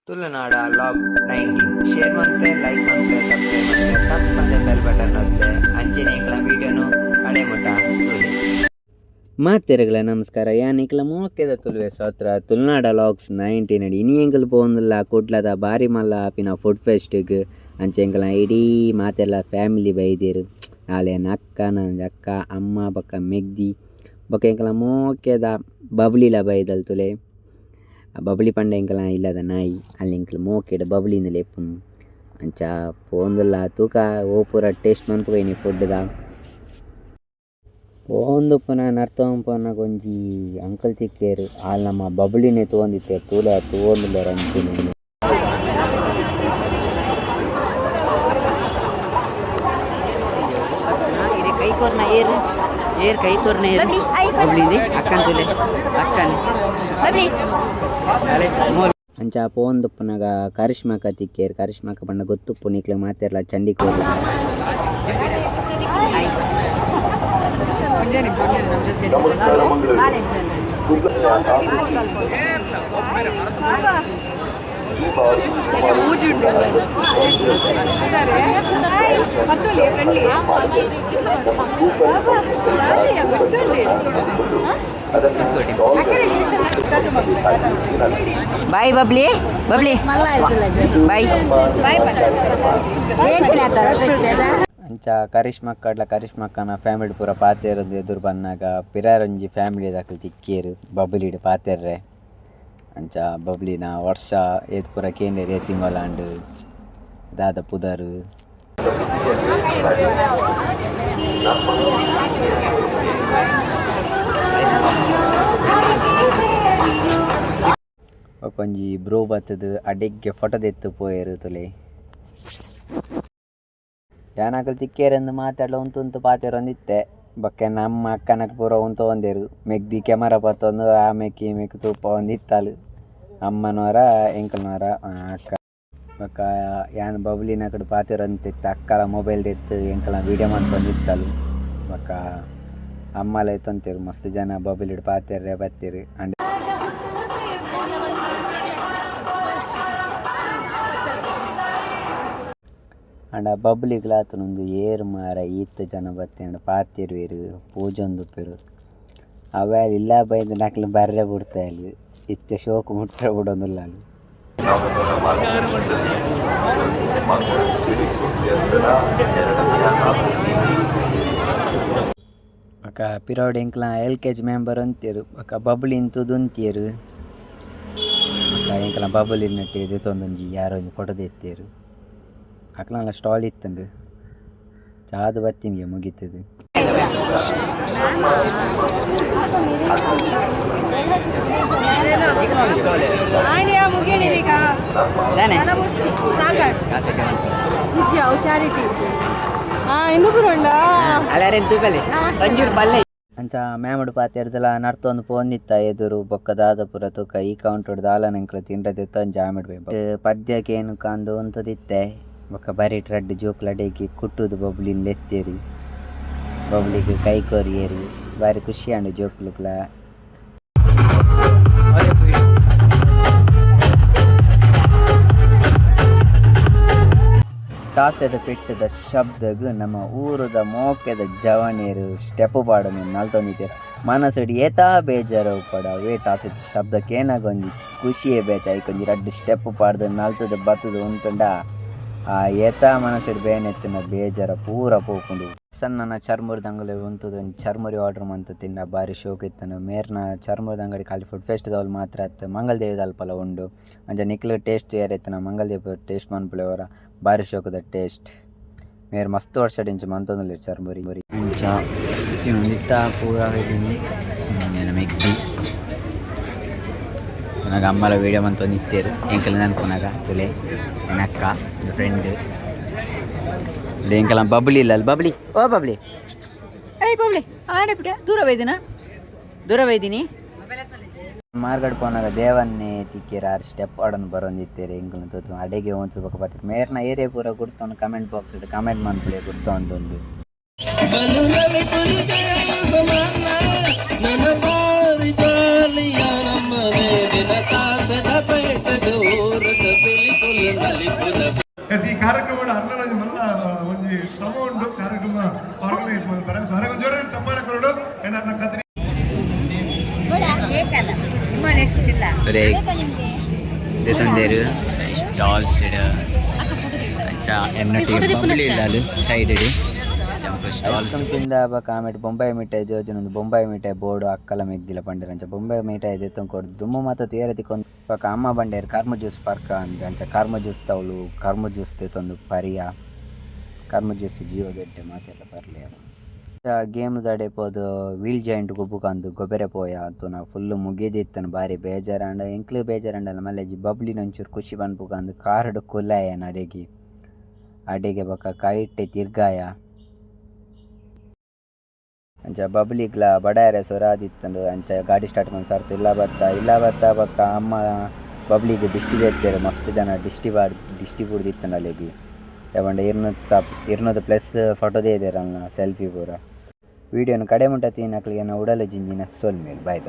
ತುಳುನಾಡ log 19 share ಮಾಡ್ರೆ like ಮಾಡ್ರೆ ಸಬ್ಸ್ಕ್ರೈಬ್ ಮಾಡ್ರೆ ತಪ್ಪದೆ ಬೆಲ್ ಬಟನ್ ಒತ್ತಲೆ ಅಂಚೆನೇಕಲ ವಿಡಿಯೋನು ಕಡೆ ಮುಟ್ಟ ತುಳಿ ಮಾತೆರಗಳ ನಮಸ್ಕಾರ ಯಾನಿಕಲ ಮೋಕೆದ ತುಳುವೆ ಸೋತ್ರ ತುಳುನಾಡ ಲಾಗ್ಸ್ 19 ಅಡಿ ಇನಿ ಎಂಕಲ್ ಪೋಂದುಲ್ಲ ಕುಡ್ಲದ ಬಾರಿ ಮಲ್ಲ ಆಪಿನ ಫುಡ್ ಫೆಸ್ಟ್ಗೆ ಅಂಚೆ ಎಂಕಲ ಇಡೀ ಮಾತೆಲ್ಲ ಫ್ಯಾಮಿಲಿ ಬೈದೇರು ನಾಳೆ ಅಕ್ಕ ನನ್ನ ಅಕ್ಕ ಅಮ್ಮ ಬಕ್ಕ ಮೆಗ್ದಿ ಬೊಕ್ಕ ಎಂಕಲ ಮೋಕೆದ ಬಬ್ಲಿಲ ಬೈದಲ್ ತುಲೆ ಬಬ್ಲಿ ಪಂಡ ಎಂಕಲ ಇಲ್ಲದ ನಾಯಿ ಅಲ್ಲಿ ಎಂಕಲ್ ಮೋಕೆಡ್ ಬಬ್ಲಿಂದ ಲೆಪ್ಪು ಅಂಚ ಪೋಂದುಲ್ಲ ತೂಕ ಓ ಪೂರ ಟೇಸ್ಟ್ ಮನ್ಪುಗೈನಿ ಫುಡ್ದ ಪೋಂದು ಪುನಃ ನರ್ತಂಪನ ಕೊಂಜಿ ಅಂಕಲ್ ತಿಕ್ಕೇರು ಅಲ್ಲಿ ನಮ್ಮ ಬಬ್ಲಿನೇ ತೋಂದಿತ್ತೆ ತೂಲೆ ತೋಂದಿಲ್ಲ ರಂಚಿನ ಕೈ ಕೊರ್ನ ಏರ್ ಕೈ ಕೊರ್ನ ಬಬ್ಲಿಂದಿ ಅಕ್ಕನ್ ತುಲೆ ಅಕ್ಕನ್ ಅಂಚ ಪೋಂದುಪ್ಪನಾಗ ಕರಿಷ್ಮಾಕ ತಿಕ್ಕೇರು ಕರಿಷ್ಮಾಕ ಪಂಡ ಗೊತ್ತುಪ್ಪು ನಿಕ್ಲೆ ಮಾತೆರ್ಲ ಚಂಡಿ ಕೋರಿ ಬಾಯ್ ಬಬ್ಲಿ ಬಬ್ಲಿ ಬಾಯ್ ಅಂಚ ಕರಿಷ್ಮಕ್ಕನ ಫ್ಯಾಮಿಲಿ ಪೂರ ಪಾತೆರದು ಎದುರು ಬಂದಾಗ ಪಿರಾರಂಜಿ ಫ್ಯಾಮಿಲಿ ದಾಖಲೆ ತಿಕ್ಕೇರು ಬಬ್ಲಿಡ್ ಪಾತೆರ್ರೆ ಅಂಚ ಬಬ್ಲಿನ ವರ್ಷ ಏತ್ ಪೂರ ಕೇಂದ್ರ ರೇತಿ ಮಲಾಂಡ್ ದಾದ ಪುದರು ಒಂಜಿ ಬ್ರೋ ಬತ್ತದು ಅಡೆಗ್ಗೆ ಫೋಟೋ ತೆತ್ತು ಪೋಯರು ತೊಲೆ ಯಾನಾಕಲ್ ತಿಕ್ಕೇರೆಂದು ಮಾತಾಡಲ ಉಂತು ಪಾತೆರು ಒಂದಿತ್ತೆ ಬಕ್ಕೆ ನಮ್ಮ ಅಕ್ಕನಕ್ಕೆ ಪೂರ ಉಂತು ಒಂದೇರು ಮೆಗ್ದಿ ಕ್ಯಾಮರಾ ಪತ್ತೊಂದು ಆಮೆಕ್ ಈಮೆಕ್ ತೂಪ ಒಂದಿತ್ತಲು ಅಮ್ಮನವರ ಎಂಕಲ್ನವರ ಅಕ್ಕ ಬಕ್ಕ ಯಾನ್ ಬಬ್ಲಿನ ಕಡೆ ಪಾತೆರು ಅಂತಿತ್ತು ಅಕ್ಕಲ ಮೊಬೈಲ್ ತೆತ್ತು ಎಂಕಲ ವೀಡಿಯೋ ಮಾಡ್ಕೊಂಡಿತ್ತಲು ಬಕ್ಕ ಅಮ್ಮಲ ಎತ್ತಂತೀರು ಮಸ್ತ್ ಜನ ಬಬ್ಲಿಡ್ ಪಾತೆರ್ರೆ ಬತ್ತೀರು ಅಂಡ್ ಅಂಡ ಬಬ್ಲಿಗ್ಲಾತನೊಂದು ಏರು ಮಾರ ಈತ ಜನ ಬತ್ತೇಂಡ ಪಾತಿರುವೆರು ಪೂಜೊಂದುಪ್ಪೆರು ಅವೆಲ್ಲ ಇಲ್ಲ ಬೈದು ನಾಕ್ಲು ಬರ್ರೆ ಬಿಡ್ತಾ ಅಲ್ಲಿ ಇತ್ತೆ ಶೋಕು ಮುಟ್ರೆ ಬಿಡೋದಿಲ್ಲ ಅಲ್ಲಿ ಅಕ್ಕ ಪಿರೌಡ್ ಎಂಕ್ಲ LKG ಮೆಂಬರ್ ಅಂತೀರು ಅಕ್ಕ ಬಬ್ಲಿ ಇಂತುದುಂತೀರು ಅಕ್ಕ ಎಂಕ್ಲ ಬಬ್ಲಿ ನಟ್ಟಿ ಎತ್ತೊಂದೊಂಜಿ ಯಾರೋ ಒಂದು ಫೋಟೋ ತೆತ್ತೇರು ಅಕ್ಲ ಸ್ಟಾಲ್ ಇತ್ತಂದು ಚಾದು ಬತ್ತಿನಿಗೆ ಮುಗೀತದು ಅಂಚ ಮ್ಯಾಮಡು ಪಾತೆರ್ದಲ ನರ್ತೊಂದು ಪೋಂದಿತ್ತ ಎದುರು ಬೊಕ್ಕ ದಾದಪುರ ತೂಕ ಈ ಕೌಂಟರ್ ದಾಲನಂಕ್ಲ ತಿಂಡ್ರದಿತ್ತ ಜಾಮಿಡ್ ಪದ್ಯಕ್ಕೆ ಏನು ಕಾಂದು ಅಂತದಿತ್ತೆ ಬೊಕ್ಕ ಬರೀ ರಡ್ಡು ಜೋಕ್ಲ ಅಡೆಗಿ ಕುಟ್ಟುದು ಬಬ್ಲಿಂದ ಎತ್ತೇರಿ ಬಬ್ಲಿಗೆ ಕೈ ಕೊರಿಯೇರಿ ಬಾರಿ ಖುಷಿ ಅಂಡು ಜೋಕ್ಲುಕ್ಲ ಟಾಸದ ಪೆಟ್ಟದ ಶಬ್ದಗೂ ನಮ್ಮ ಊರದ ಮೋಕೆದ ಜವನಿಯರು ಸ್ಟೆಪ್ ಪಾಡೋದು ನಲ್ತೊಂದಿದ್ದೇರು ಮನಸ್ಸಡಿ ಏತಾ ಬೇಜಾರು ಪಡ ವೇ ಟಾಸದ ಶಬ್ದಕ್ಕೆ ಏನಾಗೊಂದು ಖುಷಿಯೇ ಬೇತಾಯ್ಕೊಂದು ರಡ್ಡು ಸ್ಟೆಪ್ ಪಾಡ್ದು ನಲ್ತದ ಬತ್ತದು ಉಂಟುಂಡ ಆ ಏತ ಮನಸ್ಸಡಿ ಬೇನೆತ್ತಿನ ಬೇಜಾರ ಪೂರ ಪೋಪುಂಡು ಸಣ್ಣ ಚರ್ಮುರದ ಅಂಗಡಿ ಉಂತದ ಒಂದು ಚರ್ಮುರಿ ಆರ್ಡರ್ ಮಂತ ತಿನ್ನ ಬಾರಿ ಶೋಕ್ ಇತ್ತನು ಮೇರ್ನ ಚರ್ಮುರದ ಅಂಗಡಿ ಖಾಲಿ ಫುಡ್ ಫೆಸ್ಟ್ದವ್ಲು ಮಾತ್ರ ಅತ್ತ ಮಂಗಲ್ದೇವದ ಅಲ್ಪಲ ಉಂಡು ಅಂಚ ನಿಕ್ಲ ಟೇಸ್ಟ್ ಯಾರೈತನ ಮಂಗಲ್ದೇವ ಟೇಸ್ಟ್ ಮನ್ಪುಳೆವರ ಬಾರಿ ಶೋಕದ ಟೇಸ್ಟ್ ಮೇರ್ ಮಸ್ತ್ ವರ್ಷ ಮಂತೊಂದುಲ್ಲೆ ಚರ್ಮುರಿ ಅಂಚ ಒಂದಿತ್ತ ಪೂರ ಮೆಗ್ದಿ ನನಗೆ ಅಮ್ಮಲ ವೀಡಿಯೋ ಮಂತೊಂದು ಇತ್ತೇರು ಎಂಕಲ್ ನೆನ್ಪುನಾಗ ತುಲೆ ನನ್ನ ಅಕ್ಕ ಫ್ರೆಂಡ್ ಎಂಕಲ ಬಬ್ಲಿ ಇಲ್ಲ ಅಲ್ಲಿ ಬಬ್ಲಿ ಓ ಬಬ್ಲಿ ಏಯ್ ಬಬ್ಲಿ ಆಡೆ ಬಿಡ ದೂರ ವೈದಿನಿ ಮಾರ್ಗಡ್ ಪೋನಾಗ ದೇವನ್ನೇ ತಿಕ್ಕೇರ ಆರು ಸ್ಟೆಪ್ ಆಡೋನು ಬರೋಂದಿತ್ತೇರಿ ಎಂಕಲ್ನ ತೋತು ಅಡೆಗೆ ಒಂದು ಪಕ್ಕ ಬರ್ತೀರಿ ಮೇರ್ನ ಏರಿಯಾ ಪೂರ ಗುರ್ತವನು ಕಮೆಂಟ್ ಬಾಕ್ಸ್ ಇಟ್ಟು ಕಮೆಂಟ್ ಮಾಡ್ಬಿಡಿ ಗುರ್ತ ಅಂತೊಂದು ನನ್ನ ಕಾರ್ಯಕ್ರಮ ಅರ್ನಲ್ ಮಲ್ಲ ಒಂದು ಶ್ರಮ ಉಂಟು ಕಾರ್ಯಕ್ರಮ ಆರ್ಗನೈಸ್ ಮಾಡ್ತಾರೆ ಸೊ ಅರೆ ಜೋರ ಚಪ್ಪಾಳೆ ಕೊರಡು ಏನಾರ ಕದ್ರಿ ತಂದೇರು ಸ್ಟಾಲ್ಸ್ ಸೈಡ್ ಸ್ಟಾಲ್ಸ್ ಕಿಂದ ಕಾಮೆಟ್ ಬೊಂಬೈ ಮಿಠಾಯಿ ಜೋಜನ ಬೊಂಬೈ ಮಿಠಾಯಿ ಬೋರ್ಡು ಅಕ್ಕಲ ಮೆಗ್ದಿಲ ಪಂಡಿರಂಚ ಬೊಂಬೈ ಮಿಠಾಯಿ ದೆತ್ತೊಂದು ಕೊಡು ದುಮ್ಮು ಮಾತ ತೇರತಿ ಕೊಂದು ಪಕ್ಕ ಅಮ್ಮ ಬಂಡೇರು ಕರ್ಮ ಜ್ಯೂಸ್ ಪರ್ಕ ಅಂಚ ಕರ್ಮ ಜ್ಯೂಸ್ ತವಳು ಕರ್ಮ ಜ್ಯೂಸ್ ತೆತ್ತೊಂದು ಪರಿಯ ಕರ್ಮ ಜ್ಯೂಸ್ ಜೀವಗೆಡ್ಡೆ ಮಾತೆಲ್ಲ ಬರಲಿ ಗೇಮ್ ದಡೆಪೋದು ವೀಲ್ ಜಾಯಿಂಟ್ ಗೊಬ್ಬುಕಂದು ಗೊಬ್ಬರ ಪೋಯ ಅಂತು ನಾ ಫುಲ್ಲು ಮುಗಿದಿತ್ತನು ಭಾರಿ ಬೇಜಾರಂಡ ಎಂಕ್ಲು ಬೇಜಾರಂಡಲ್ಲ ಮಲ್ಲೆ ಬಬ್ಲಿನ ಒಂಚೂರು ಖುಷಿ ಬಂದ್ಪುಕಂದು ಕಾರ್ಡ್ ಕುಲ್ಲಾಯನ ಅಡೆಗೆ ಬಕ್ಕ ಕೈಟ್ಟೆ ತಿರ್ಗಾಯ ಅಂಚ ಬಬ್ಲಿಗ್ಲ ಬಡಾಯರೆ ಸೊರಾದಿತ್ತಂಡು ಅಂಚ ಗಾಡಿ ಸ್ಟಾರ್ಟ್ ಮಾಡಿ ಸರ್ತು ಇಲ್ಲ ಬತ್ತ ಬಕ್ಕ ಅಮ್ಮ ಬಬ್ಲಿಗೆ ದಿಷ್ಟಿ ಬೇಡ್ತಾರೆ ಮಸ್ತ್ ಜನ ದಿಷ್ಟಿ ಬುಡ್ದಿತ್ತಂಡು ಅಲ್ಲಿಗೆ ಯಾವಂಡ 200+ ಫೋಟೋದೇ ಇದ್ದಾರಲ್ಲ ಸೆಲ್ಫಿ ಪೂರ ವೀಡಿಯೋನ ಕಡೆ ಮುಂಟ ತೀನಕ್ಲಿಗೆ ನಾವು ಉಡಲ ಜಿಂಜಿನ ಸೊಲ್ಮೇಲ್ ಬಾಯ್